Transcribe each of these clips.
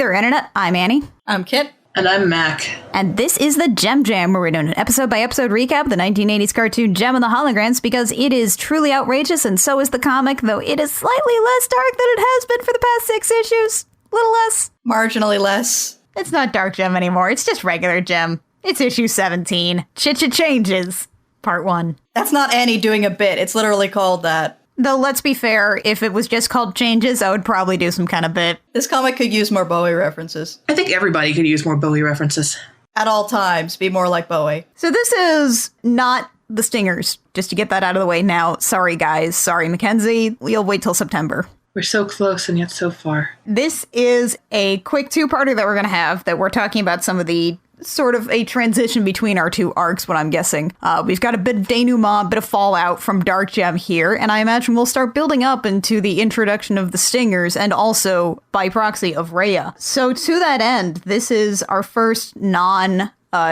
Sir Internet. I'm Annie. I'm Kit. And I'm Mac. And this is the JEM Jam, where we're doing an episode-by-episode recap of the 1980s cartoon JEM and the Holograms, because it is truly outrageous, and so is the comic, though it is slightly less dark than it has been for the past 6 issues. A little less. Marginally less. It's not Dark JEM anymore, it's just regular JEM. It's issue 17. Chit Changes, part 1. That's not Annie doing a bit, it's literally called that. Though, let's be fair, if it was just called Changes, I would probably do some kind of bit. This comic could use more Bowie references. I think everybody could use more Bowie references. At all times, be more like Bowie. So this is not the Stingers, just to get that out of the way now. Sorry, guys. Sorry, Mackenzie. We'll wait till September. We're so close and yet so far. This is a quick two-parter that we're going to have, that we're talking about some of the sort of a transition between our two arcs, what I'm guessing. We've got a bit of denouement, a bit of fallout from Dark JEM here, and I imagine we'll start building up into the introduction of the Stingers, and also, by proxy, of Rhea. So to that end, this is our first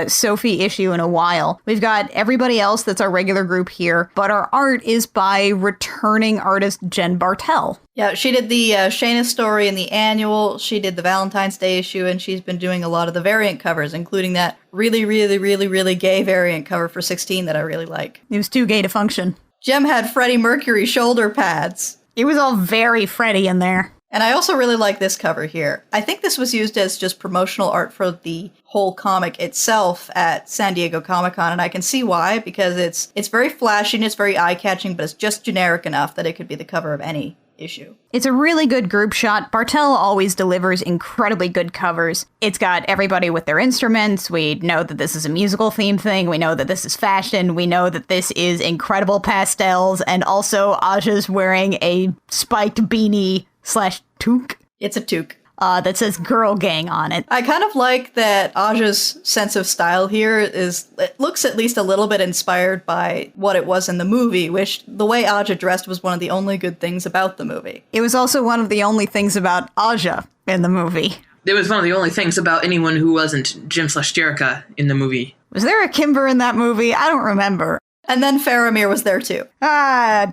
Sophie issue in a while. We've got everybody else that's our regular group here, but our art is by returning artist Jen Bartel. Yeah, she did the Shayna story in the annual, she did the Valentine's Day issue, and she's been doing a lot of the variant covers, including that really gay variant cover for 16 that I really like. It was too gay to function. Jem had Freddie Mercury shoulder pads. It was all very Freddie in there. And I also really like this cover here. I think this was used as just promotional art for the whole comic itself at San Diego Comic-Con, and I can see why, because it's very flashy and it's very eye-catching, but it's just generic enough that it could be the cover of any issue. It's a really good group shot. Bartel always delivers incredibly good covers. It's got everybody with their instruments. We know that this is a musical theme thing. We know that this is fashion. We know that this is incredible pastels, and also Aja's wearing a spiked beanie / toque. It's a toque. That says Girl Gang on it. I kind of like that Aja's sense of style here it looks at least a little bit inspired by what it was in the movie, which the way Aja dressed was one of the only good things about the movie. It was also one of the only things about Aja in the movie. It was one of the only things about anyone who wasn't Jim / Jerica in the movie. Was there a Kimber in that movie? I don't remember. And then Faramir was there too.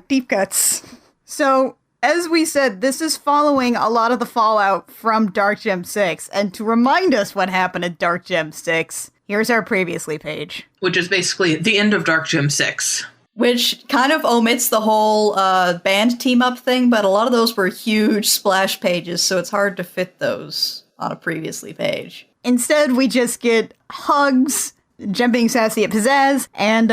Deep cuts. So, as we said, this is following a lot of the fallout from Dark JEM 6, and to remind us what happened at Dark JEM 6, here's our previously page. Which is basically the end of Dark JEM 6. Which kind of omits the whole band team-up thing, but a lot of those were huge splash pages, so it's hard to fit those on a previously page. Instead, we just get hugs, Jem being sassy at Pizzazz, and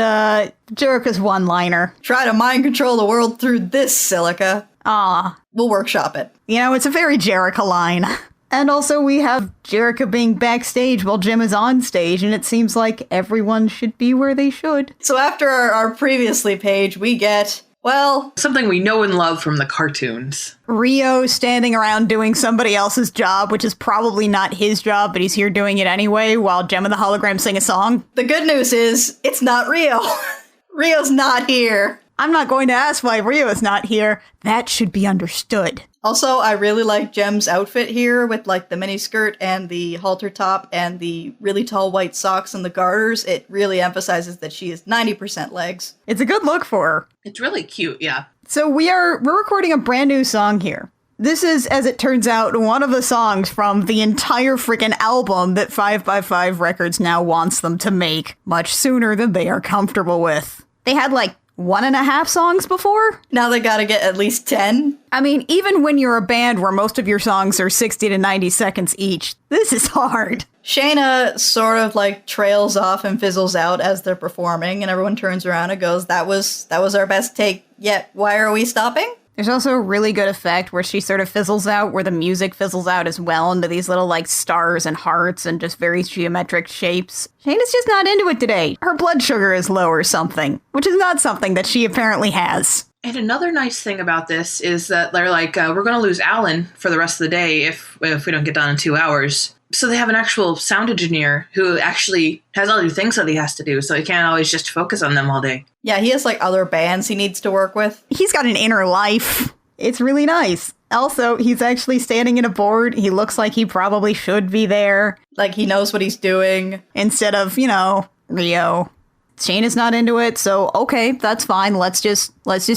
Jerica's one-liner. Try to mind control the world through this, Silica. Aw. We'll workshop it. You know, it's a very Jerica line. And also we have Jerica being backstage while Jem is on stage, and it seems like everyone should be where they should. So after our previously page, we get, well, something we know and love from the cartoons. Rio standing around doing somebody else's job, which is probably not his job, but he's here doing it anyway, while Jem and the Holograms sing a song. The good news is, it's not Rio. Rio's not here. I'm not going to ask why Rio is not here. That should be understood. Also, I really like Jem's outfit here with like the mini skirt and the halter top and the really tall white socks and the garters. It really emphasizes that she is 90% legs. It's a good look for her. It's really cute, yeah. So we're recording a brand new song here. This is, as it turns out, one of the songs from the entire freaking album that 5x5 Records now wants them to make much sooner than they are comfortable with. They had like 1.5 songs before? Now they gotta get at least 10? I mean, even when you're a band where most of your songs are 60 to 90 seconds each, this is hard. Shayna sort of like trails off and fizzles out as they're performing, and everyone turns around and goes, that was our best take yet. Why are we stopping? There's also a really good effect where she sort of fizzles out, where the music fizzles out as well into these little, like, stars and hearts and just very geometric shapes. Shayna's just not into it today. Her blood sugar is low or something, which is not something that she apparently has. And another nice thing about this is that they're like, we're going to lose Alan for the rest of the day if we don't get done in 2 hours. So they have an actual sound engineer who actually has other things that he has to do, so he can't always just focus on them all day. Yeah, he has like other bands he needs to work with. He's got an inner life. It's really nice. Also, he's actually standing in a board. He looks like he probably should be there. Like he knows what he's doing. Instead of, Rio. Shayna's not into it, so okay, that's fine. Let's just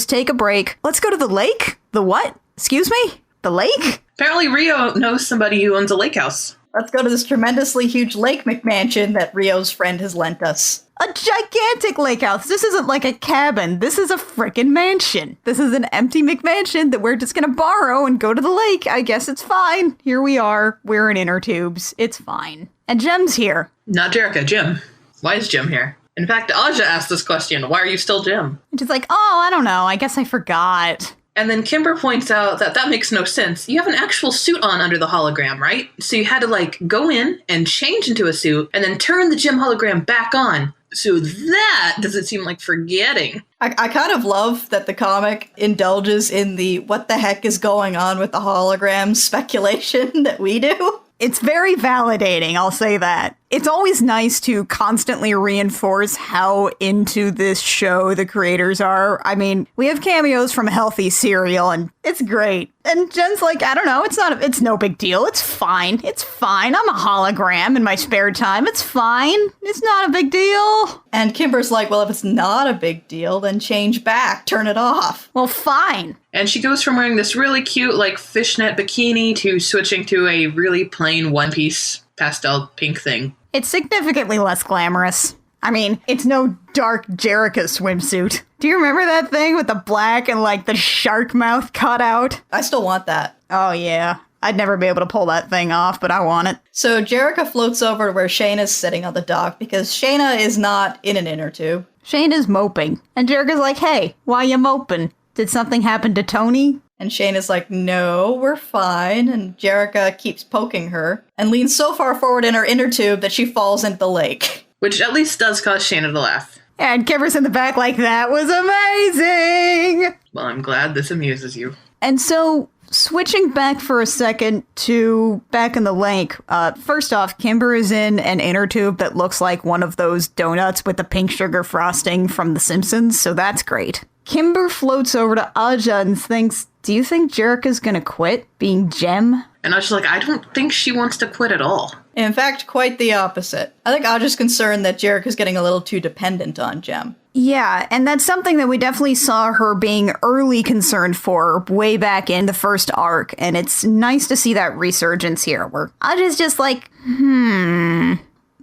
take a break. Let's go to the lake? The what? Excuse me? The lake? Apparently Rio knows somebody who owns a lake house. Let's go to this tremendously huge lake McMansion that Rio's friend has lent us. A gigantic lake house. This isn't like a cabin. This is a frickin' mansion. This is an empty McMansion that we're just gonna borrow and go to the lake. I guess it's fine. Here we are. We're in inner tubes. It's fine. And Jem's here. Not Jerica, Jim. Why is Jim here? In fact, Aja asked this question. Why are you still Jim? And she's like, oh, I don't know. I guess I forgot. And then Kimber points out that makes no sense. You have an actual suit on under the hologram, right? So you had to, like, go in and change into a suit and then turn the Jim hologram back on. So that doesn't seem like forgetting. I kind of love that the comic indulges in the what the heck is going on with the hologram speculation that we do. It's very validating, I'll say that. It's always nice to constantly reinforce how into this show the creators are. I mean, we have cameos from Healthy Cereal, and it's great. And Jen's like, I don't know, it's no big deal. It's fine. It's fine. I'm a hologram in my spare time. It's fine. It's not a big deal. And Kimber's like, well, if it's not a big deal, then change back. Turn it off. Well, fine. And she goes from wearing this really cute, like, fishnet bikini to switching to a really plain one-piece pastel pink thing. It's significantly less glamorous. I mean, it's no dark Jerica swimsuit. Do you remember that thing with the black and, like, the shark mouth cut out? I still want that. Oh, yeah. I'd never be able to pull that thing off, but I want it. So Jerica floats over to where Shayna's sitting on the dock because Shayna is not in an inner tube. Shayna's moping. And Jerica's like, hey, why you moping? Did something happen to Tony? And Shayna's like, no, we're fine. And Jerica keeps poking her and leans so far forward in her inner tube that she falls into the lake. Which at least does cause Shayna to laugh. And Kimber's in the back like, that was amazing! Well, I'm glad this amuses you. And so, switching back for a second to back in the lake, first off, Kimber is in an inner tube that looks like one of those donuts with the pink sugar frosting from The Simpsons, so that's great. Kimber floats over to Aja and thinks, do you think Jerica's gonna quit being Jem? And I was like, I don't think she wants to quit at all. In fact, quite the opposite. I think Aja's concerned that Jerica's getting a little too dependent on Jem. Yeah, and that's something that we definitely saw her being early concerned for way back in the first arc, and it's nice to see that resurgence here, where Aja's just like,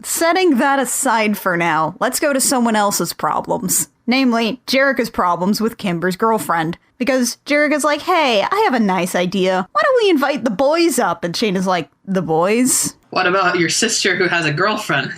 Setting that aside for now, let's go to someone else's problems. Namely, Jerica's problems with Kimber's girlfriend. Because Jerica's like, hey, I have a nice idea. Why don't we invite the boys up? And Shayna's like, the boys? What about your sister who has a girlfriend?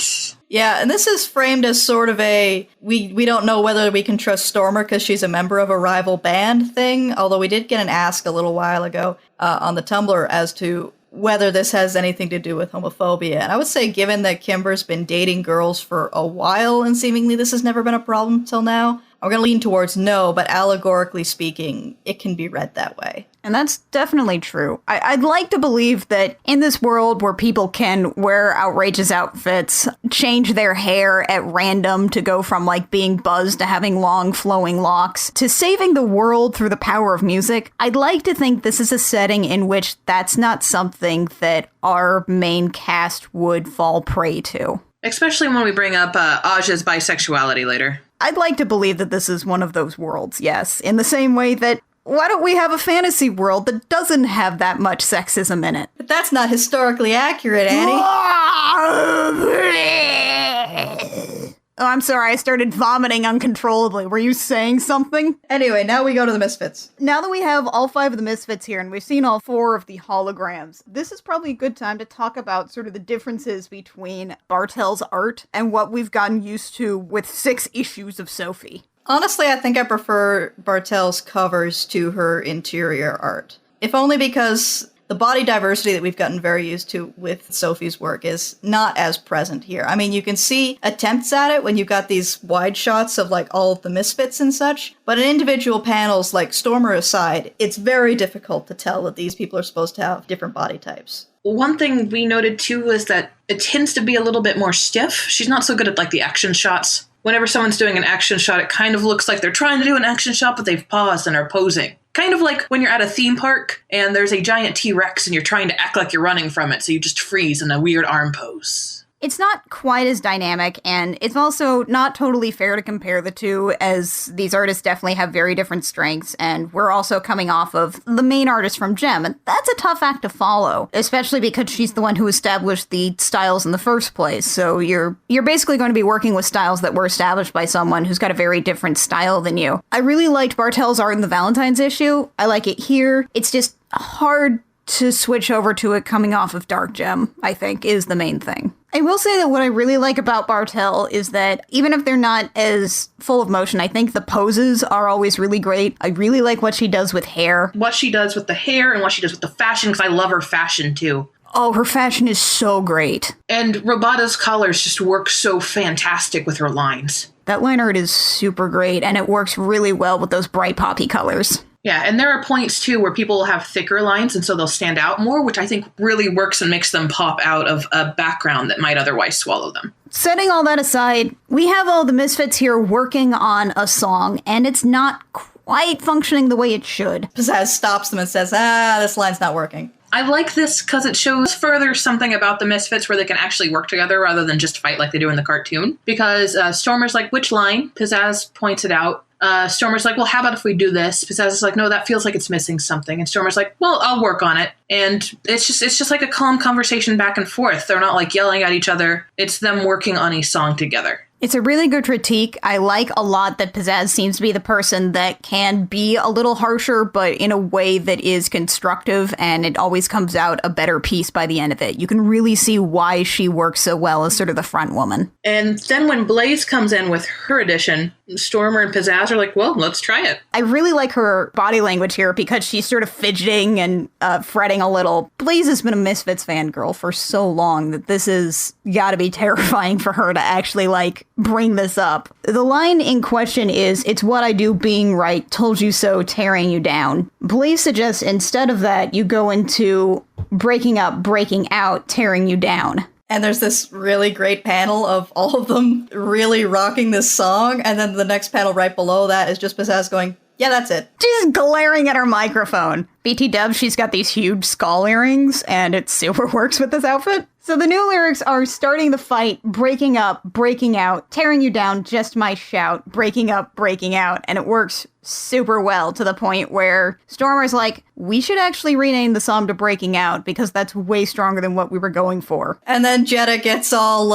Yeah, and this is framed as sort of a, we don't know whether we can trust Stormer because she's a member of a rival band thing, although we did get an ask a little while ago on the Tumblr as to whether this has anything to do with homophobia. And I would say, given that Kimber's been dating girls for a while and seemingly this has never been a problem till now, I'm going to lean towards no, but allegorically speaking, it can be read that way. And that's definitely true. I'd like to believe that in this world where people can wear outrageous outfits, change their hair at random to go from like being buzzed to having long flowing locks, to saving the world through the power of music, I'd like to think this is a setting in which that's not something that our main cast would fall prey to. Especially when we bring up Aja's bisexuality later. I'd like to believe that this is one of those worlds, yes. In the same way that, why don't we have a fantasy world that doesn't have that much sexism in it? But that's not historically accurate, Annie. Oh, I'm sorry, I started vomiting uncontrollably. Were you saying something? Anyway, now we go to the Misfits. Now that we have all 5 of the Misfits here, and we've seen all 4 of the holograms, this is probably a good time to talk about sort of the differences between Bartel's art and what we've gotten used to with 6 issues of Sophie. Honestly, I think I prefer Bartel's covers to her interior art. If only because the body diversity that we've gotten very used to with Sophie's work is not as present here. I mean, you can see attempts at it when you've got these wide shots of like all of the Misfits and such, but in individual panels, like Stormer aside, it's very difficult to tell that these people are supposed to have different body types. One thing we noted too is that it tends to be a little bit more stiff. She's not so good at like the action shots. Whenever someone's doing an action shot, it kind of looks like they're trying to do an action shot, but they've paused and are posing. Kind of like when you're at a theme park and there's a giant T-Rex and you're trying to act like you're running from it, so you just freeze in a weird arm pose. It's not quite as dynamic, and it's also not totally fair to compare the two, as these artists definitely have very different strengths, and we're also coming off of the main artist from JEM, and that's a tough act to follow, especially because she's the one who established the styles in the first place. So you're basically going to be working with styles that were established by someone who's got a very different style than you. I really liked Bartel's art in the Valentine's issue. I like it here. It's just hard to switch over to it coming off of Dark JEM, I think, is the main thing. I will say that what I really like about Bartel is that even if they're not as full of motion, I think the poses are always really great. I really like what she does with hair. What she does with the hair and what she does with the fashion, because I love her fashion too. Oh, her fashion is so great. And Robata's colors just work so fantastic with her lines. That line art is super great, and it works really well with those bright poppy colors. Yeah, and there are points, too, where people will have thicker lines, and so they'll stand out more, which I think really works and makes them pop out of a background that might otherwise swallow them. Setting all that aside, we have all the Misfits here working on a song, and it's not quite functioning the way it should. Pizzazz stops them and says, this line's not working. I like this because it shows further something about the Misfits where they can actually work together rather than just fight like they do in the cartoon. Because Stormer's like, which line? Pizzazz points it out. Stormer's like, well, how about if we do this? Pizzazz is like, no, that feels like it's missing something. And Stormer's like, well, I'll work on it. And it's just like a calm conversation back and forth. They're not like yelling at each other. It's them working on a song together. It's a really good critique. I like a lot that Pizzazz seems to be the person that can be a little harsher, but in a way that is constructive, and it always comes out a better piece by the end of it. You can really see why she works so well as sort of the front woman. And then when Blaze comes in with her edition, Stormer and Pizzazz are like, well, let's try it. I really like her body language here because she's sort of fidgeting and fretting a little. Blaze has been a Misfits fangirl for so long that this is gotta be terrifying for her to actually, bring this up. The line in question is, "It's what I do being right, told you so, tearing you down." Blaze suggests instead of that, you go into breaking up, breaking out, tearing you down. And there's this really great panel of all of them really rocking this song, and then the next panel right below that is just Pizzazz going, yeah, that's it. She's glaring at her microphone. BT Dubs, she's got these huge skull earrings, and it super works with this outfit. So the new lyrics are starting the fight, breaking up, breaking out, tearing you down, just my shout, breaking up, breaking out, and it works super well to the point where Stormer's like, we should actually rename the song to Breaking Out because that's way stronger than what we were going for. And then Jetta gets all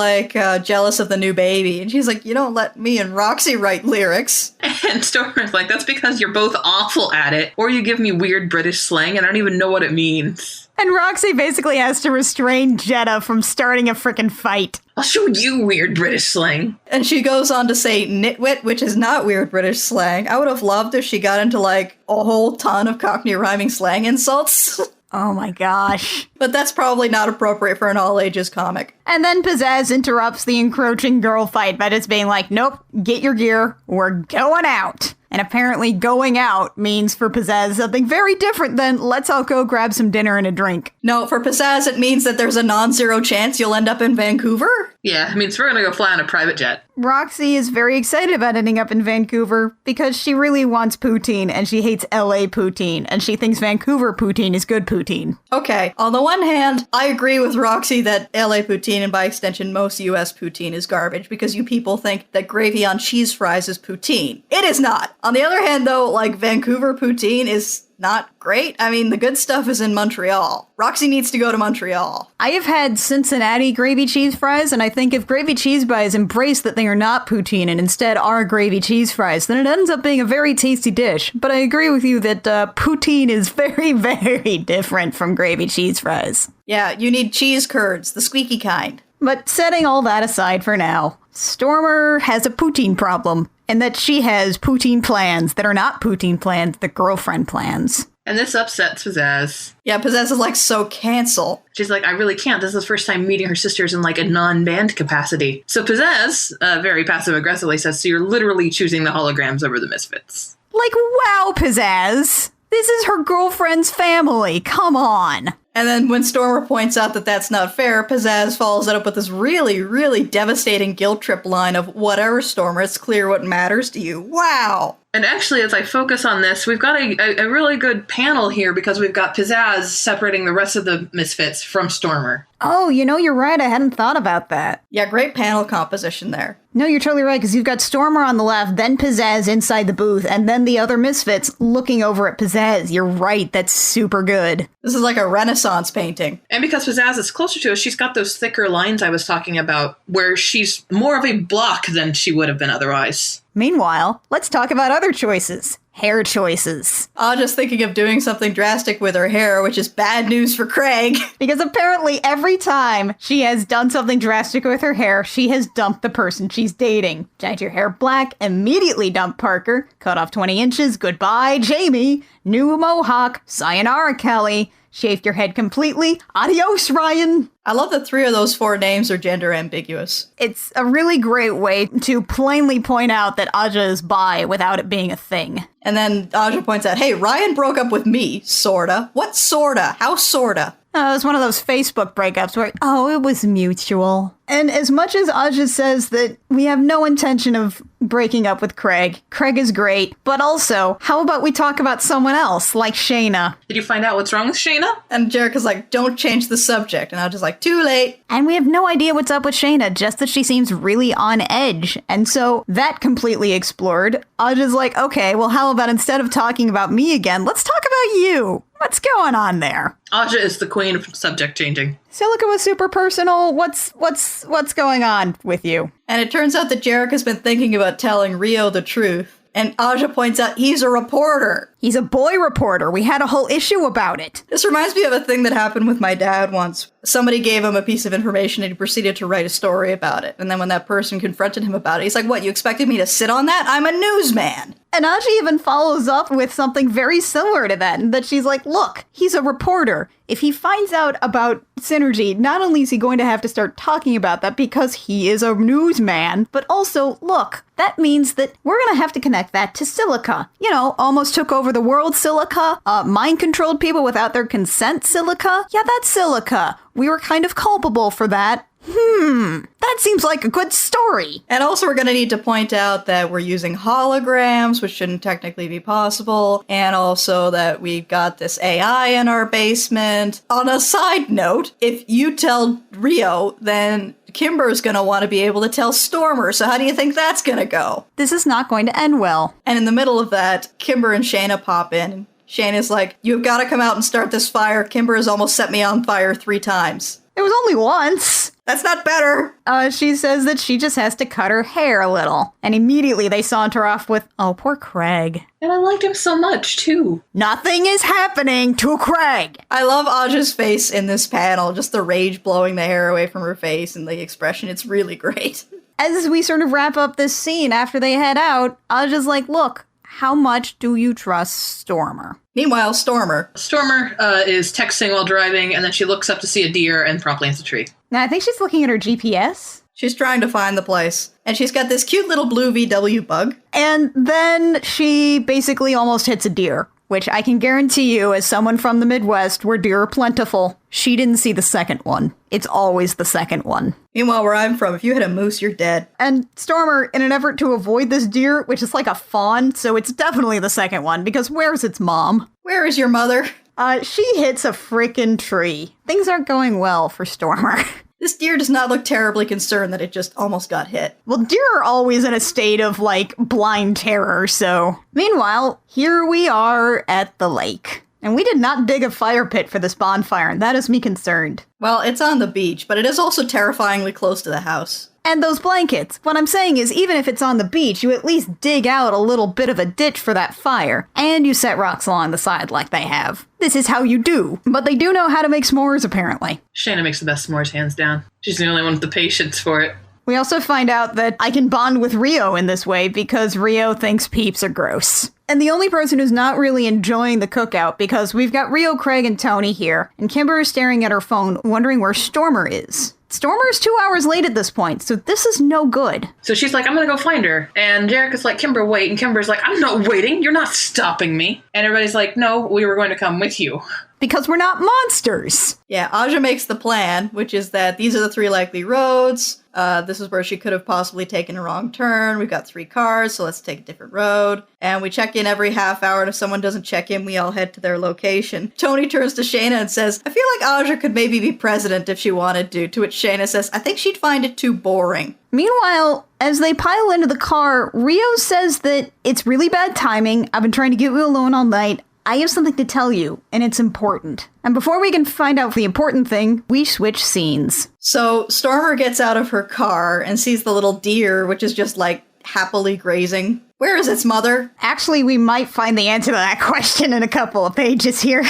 jealous of the new baby, and she's like, you don't let me and Roxy write lyrics. And Stormer's like, that's because you're both awful at it, or you give me weird British slang and I don't even know what it means. And Roxy basically has to restrain Jetta from starting a frickin' fight. I'll show you weird British slang. And she goes on to say nitwit, which is not weird British slang. I would have loved if she got into a whole ton of Cockney rhyming slang insults. Oh my gosh. But that's probably not appropriate for an all-ages comic. And then Pizzazz interrupts the encroaching girl fight by just being like, nope, get your gear, we're going out. And apparently going out means for Pizzazz something very different than let's all go grab some dinner and a drink. No, for Pizzazz it means that there's a non-zero chance you'll end up in Vancouver. Yeah, it means we're gonna go fly on a private jet. Roxy is very excited about ending up in Vancouver because she really wants poutine and she hates LA poutine and she thinks Vancouver poutine is good poutine. Okay, on the one hand, I agree with Roxy that LA poutine and by extension most US poutine is garbage because you people think that gravy on cheese fries is poutine. It is not. On the other hand though, Vancouver poutine is not great. I mean, the good stuff is in Montreal. Roxy needs to go to Montreal. I have had Cincinnati gravy cheese fries, and I think if gravy cheese fries embrace that they are not poutine and instead are gravy cheese fries, then it ends up being a very tasty dish. But I agree with you that poutine is very, very different from gravy cheese fries. Yeah, you need cheese curds, the squeaky kind. But setting all that aside for now, Stormer has a poutine problem, and that she has poutine plans that are not poutine plans, the girlfriend plans. And this upsets Pizzazz. Yeah, Pizzazz is so cancel. She's like, I really can't. This is the first time meeting her sisters in a non-band capacity. So Pizzazz, very passive-aggressively says, so you're literally choosing the holograms over the Misfits. Wow, Pizzazz! This is her girlfriend's family, come on! And then when Stormer points out that that's not fair, Pizzazz follows it up with this really, really devastating guilt trip line of, whatever, Stormer, it's clear what matters to you. Wow! And actually, as I focus on this, we've got a really good panel here because we've got Pizzazz separating the rest of the Misfits from Stormer. Oh, you're right. I hadn't thought about that. Yeah, great panel composition there. No, you're totally right, because you've got Stormer on the left, then Pizzazz inside the booth, and then the other Misfits looking over at Pizzazz. You're right. That's super good. This is like a Renaissance painting. And because Pizzazz is closer to us, she's got those thicker lines I was talking about, where she's more of a block than she would have been otherwise. Meanwhile, let's talk about other choices. Hair choices. Just thinking of doing something drastic with her hair, which is bad news for Craig. Because apparently every time she has done something drastic with her hair, she has dumped the person she's dating. Dyed your hair black, immediately dump Parker. Cut off 20 inches, goodbye Jamie. New mohawk, sayonara Kelly. Shaved your head completely, adios Ryan. I love that 3 of those 4 names are gender ambiguous. It's a really great way to plainly point out that Aja is bi without it being a thing. And then Aja points out, hey, Ryan broke up with me, sorta. What sorta? How sorta? It was one of those Facebook breakups where, it was mutual. And as much as Aja says that we have no intention of breaking up with Craig is great, but also, how about we talk about someone else, like Shayna? Did you find out what's wrong with Shayna? And Jerica's like, don't change the subject. And Aja's like, too late. And we have no idea what's up with Shayna, just that she seems really on edge. And so that completely explored. Aja's like, okay, well, how about instead of talking about me again, let's talk about you. What's going on there? Aja is the queen of subject changing. Silica was super personal. What's going on with you? And it turns out that Jerica's been thinking about telling Rio the truth. And Aja points out he's a reporter. He's a boy reporter. We had a whole issue about it. This reminds me of a thing that happened with my dad once. Somebody gave him a piece of information and he proceeded to write a story about it. And then when that person confronted him about it, he's like, what, you expected me to sit on that? I'm a newsman. And Aja even follows up with something very similar to that, and that she's like, look, he's a reporter. If he finds out about Synergy, not only is he going to have to start talking about that because he is a newsman, but also, look, that means that we're going to have to connect that to Silica. Almost took over the world Silica, mind-controlled people without their consent Silica. Yeah, that's Silica. We were kind of culpable for that. That seems like a good story. And also we're going to need to point out that we're using holograms, which shouldn't technically be possible, and also that we've got this AI in our basement. On a side note, if you tell Rio, then Kimber's going to want to be able to tell Stormer, so how do you think that's going to go? This is not going to end well. And in the middle of that, Kimber and Shayna pop in. Shayna's like, you've got to come out and start this fire. Kimber has almost set me on fire 3 times. It was only once. That's not better. She says that she just has to cut her hair a little. And immediately they saunter off with, oh, poor Craig. And I liked him so much, too. Nothing is happening to Craig. I love Aja's face in this panel. Just the rage blowing the hair away from her face and the expression. It's really great. As we sort of wrap up this scene after they head out, Aja's like, look, how much do you trust Stormer? Meanwhile, Stormer is texting while driving, and then she looks up to see a deer and promptly hits a tree. Now, I think she's looking at her GPS. She's trying to find the place. And she's got this cute little blue VW bug. And then she basically almost hits a deer, which I can guarantee you, as someone from the Midwest where deer are plentiful, she didn't see the second one. It's always the second one. Meanwhile, where I'm from, if you hit a moose, you're dead. And Stormer, in an effort to avoid this deer, which is like a fawn, so it's definitely the second one, because where's its mom? Where is your mother? She hits a frickin' tree. Things aren't going well for Stormer. This deer does not look terribly concerned that it just almost got hit. Well, deer are always in a state of, blind terror, so... Meanwhile, here we are at the lake. And we did not dig a fire pit for this bonfire, and that has me concerned. Well, it's on the beach, but it is also terrifyingly close to the house. And those blankets. What I'm saying is, even if it's on the beach, you at least dig out a little bit of a ditch for that fire. And you set rocks along the side like they have. This is how you do. But they do know how to make s'mores, apparently. Shayna makes the best s'mores, hands down. She's the only one with the patience for it. We also find out that I can bond with Rio in this way because Rio thinks peeps are gross. And the only person who's not really enjoying the cookout, because we've got Rio, Craig, and Tony here, and Kimber is staring at her phone, wondering where Stormer is. Stormer is 2 hours late at this point, so this is no good. So she's like, I'm gonna go find her. And Jerica's like, Kimber, wait. And Kimber's like, I'm not waiting. You're not stopping me. And everybody's like, no, we were going to come with you. Because we're not monsters. Yeah, Aja makes the plan, which is that these are the 3 likely roads. This is where she could have possibly taken a wrong turn. We've got 3 cars, so let's take a different road. And we check in every half hour, and if someone doesn't check in, we all head to their location. Tony turns to Shayna and says, I feel like Aja could maybe be president if she wanted to which Shayna says, I think she'd find it too boring. Meanwhile, as they pile into the car, Rio says that it's really bad timing. I've been trying to get you alone all night. I have something to tell you, and it's important. And before we can find out the important thing, we switch scenes. So Stormer gets out of her car and sees the little deer, which is just like happily grazing. Where is its mother? Actually, we might find the answer to that question in a couple of pages here.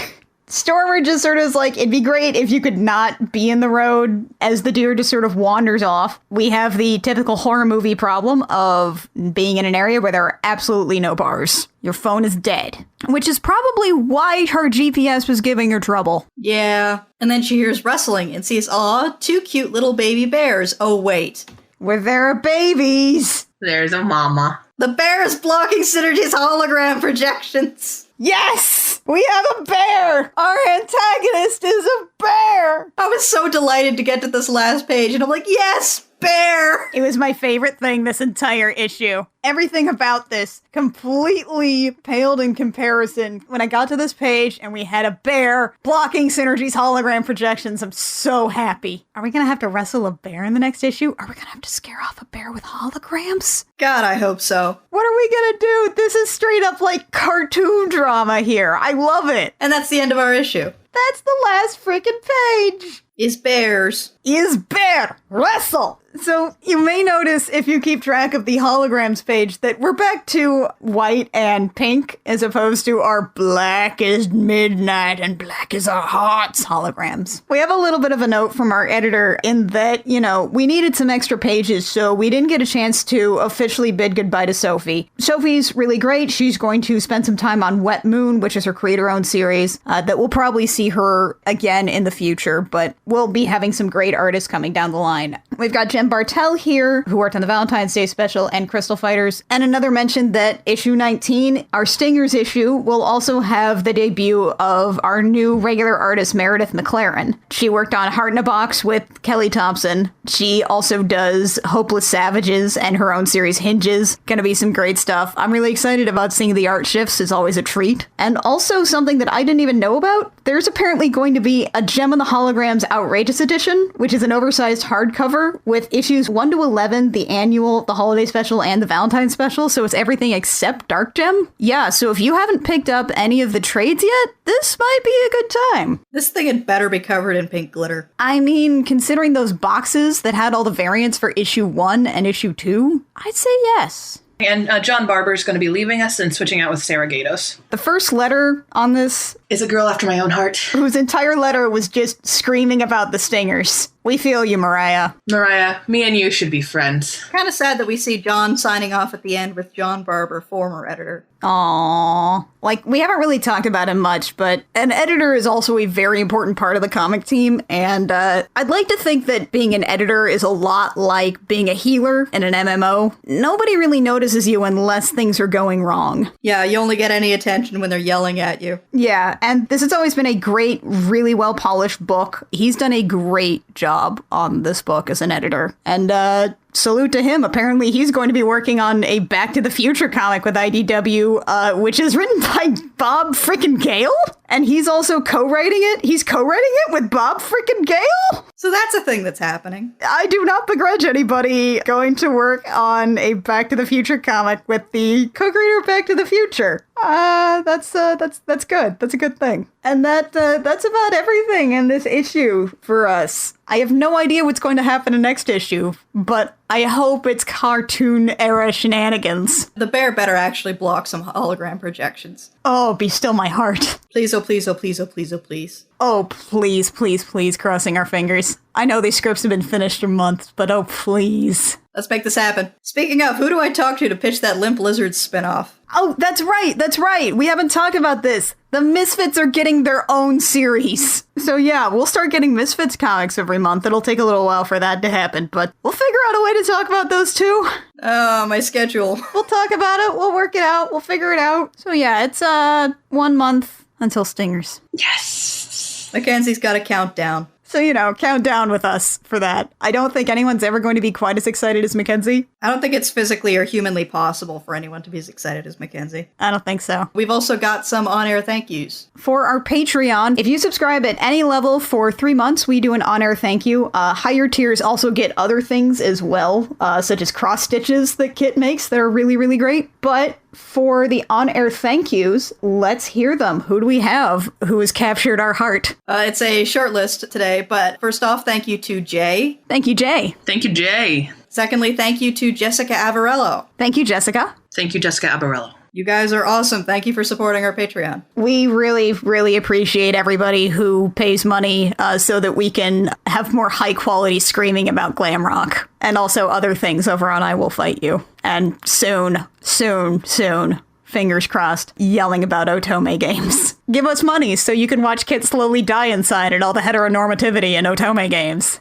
Stormer just sort of is like, it'd be great if you could not be in the road as the deer just sort of wanders off. We have the typical horror movie problem of being in an area where there are absolutely no bars. Your phone is dead, which is probably why her GPS was giving her trouble. Yeah. And then she hears rustling and sees, aw, 2 cute little baby bears. Oh, wait. Where there are babies. There's a mama. The bear is blocking Synergy's hologram projections. Yes! We have a bear! Our antagonist is a bear! I was so delighted to get to this last page, and I'm like, yes, bear! It was my favorite thing this entire issue. Everything about this completely paled in comparison. When I got to this page and we had a bear blocking Synergy's hologram projections, I'm so happy. Are we gonna have to wrestle a bear in the next issue? Are we gonna have to scare off a bear with holograms? God, I hope so. What are we gonna do? This is straight up like cartoon drama here. I love it. And that's the end of our issue. That's the last freaking page. Is bears. Is bear. Wrestle. So you may notice if you keep track of the holograms page that we're back to white and pink as opposed to our black is midnight and black is our hearts holograms. We have a little bit of a note from our editor in that, we needed some extra pages, so we didn't get a chance to officially bid goodbye to Sophie. Sophie's really great. She's going to spend some time on Wet Moon, which is her creator-owned series, that we'll probably see her again in the future, but we'll be having some great artists coming down the line. We've got Jem Bartel here, who worked on the Valentine's Day special and Crystal Fighters. And another mention that issue 19, our Stingers issue, will also have the debut of our new regular artist, Meredith McLaren. She worked on Heart in a Box with Kelly Thompson. She also does Hopeless Savages and her own series Hinges. Gonna be some great stuff. I'm really excited about seeing the art shifts. It's always a treat. And also something that I didn't even know about, there's apparently going to be a Gem and the Holograms Outrageous Edition, which is an oversized hardcover with issues 1 to 11, the annual, the holiday special, and the Valentine's special, so it's everything except Dark Gem. Yeah, so if you haven't picked up any of the trades yet, this might be a good time. This thing had better be covered in pink glitter. I mean, considering those boxes that had all the variants for issue 1 and issue 2, I'd say yes. And John Barber's going to be leaving us and switching out with Sarah Gatos. The first letter on this is a girl after my own heart. Whose entire letter was just screaming about the Stingers. We feel you, Mariah. Mariah, me and you should be friends. Kind of sad that we see John signing off at the end with John Barber, former editor. Aww. Like, we haven't really talked about him much, but an editor is also a very important part of the comic team, and I'd like to think that being an editor is a lot like being a healer in an MMO. Nobody really notices you unless things are going wrong. Yeah, you only get any attention when they're yelling at you. Yeah, and this has always been a great, really well-polished book. He's done a great job on this book as an editor, and salute to him. Apparently he's going to be working on a Back to the Future comic with IDW, which is written by Bob frickin' Gale, and he's also co-writing it. He's co-writing it with Bob frickin' Gale? So that's a thing that's happening. I do not begrudge anybody going to work on a Back to the Future comic with the co-creator of Back to the Future. That's good. That's a good thing. And that's about everything in this issue for us. I have no idea what's going to happen in next issue, but I hope it's cartoon-era shenanigans. The bear better actually block some hologram projections. Oh, be still my heart. Please, oh please, oh please, oh please, oh please. Oh, please, please, please, crossing our fingers. I know these scripts have been finished for months, but oh, please. Let's make this happen. Speaking of, who do I talk to pitch that Limp Lizard spinoff? Oh, that's right. We haven't talked about this. The Misfits are getting their own series. So yeah, we'll start getting Misfits comics every month. It'll take a little while for that to happen, but we'll figure out a way to talk about those too. Oh, my schedule. We'll talk about it. We'll work it out. We'll figure it out. So yeah, it's 1 month until Stingers. Yes. Mackenzie's got a countdown. So, count down with us for that. I don't think anyone's ever going to be quite as excited as Mackenzie. I don't think it's physically or humanly possible for anyone to be as excited as Mackenzie. I don't think so. We've also got some on-air thank yous. For our Patreon, if you subscribe at any level for 3 months, we do an on-air thank you. Higher tiers also get other things as well, such as cross stitches that Kit makes that are really, really great. But for the on-air thank yous, let's hear them. Who do we have who has captured our heart? It's a short list today, but first off, thank you to Jay. Thank you, Jay. Thank you, Jay. Secondly, thank you to Jessica Avarello. Thank you, Jessica. Thank you, Jessica Abarello. You guys are awesome. Thank you for supporting our Patreon. We really, really appreciate everybody who pays money so that we can have more high-quality screaming about glam rock. And also other things over on I Will Fight You. And soon, fingers crossed, yelling about Otome games. Give us money so you can watch Kit slowly die inside and all the heteronormativity in Otome games.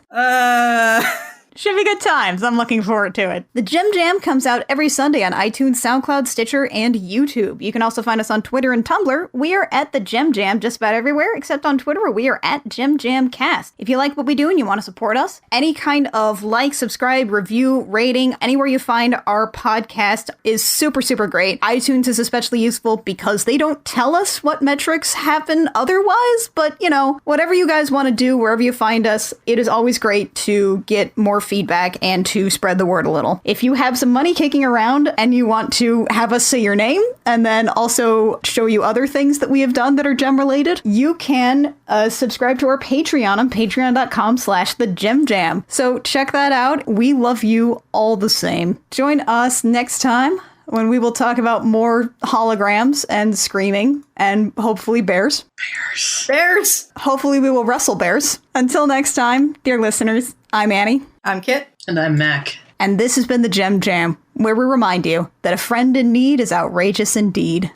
Should be good times. I'm looking forward to it. The Gem Jam comes out every Sunday on iTunes, SoundCloud, Stitcher, and YouTube. You can also find us on Twitter and Tumblr. We are at the Gem Jam just about everywhere, except on Twitter where we are at Gem Jam Cast. If you like what we do and you want to support us, any kind of like, subscribe, review, rating, anywhere you find our podcast is super, super great. iTunes is especially useful because they don't tell us what metrics happen otherwise, but whatever you guys want to do, wherever you find us, it is always great to get more feedback and to spread the word a little. If you have some money kicking around and you want to have us say your name and then also show you other things that we have done that are gem related, you can subscribe to our Patreon on patreon.com/thegemjam. So check that out. We love you all the same. Join us next time when we will talk about more holograms and screaming and hopefully bears. Bears! Hopefully we will wrestle bears. Until next time, dear listeners, I'm Annie. I'm Kit. And I'm Mac. And this has been the Gem Jam, where we remind you that a friend in need is outrageous indeed.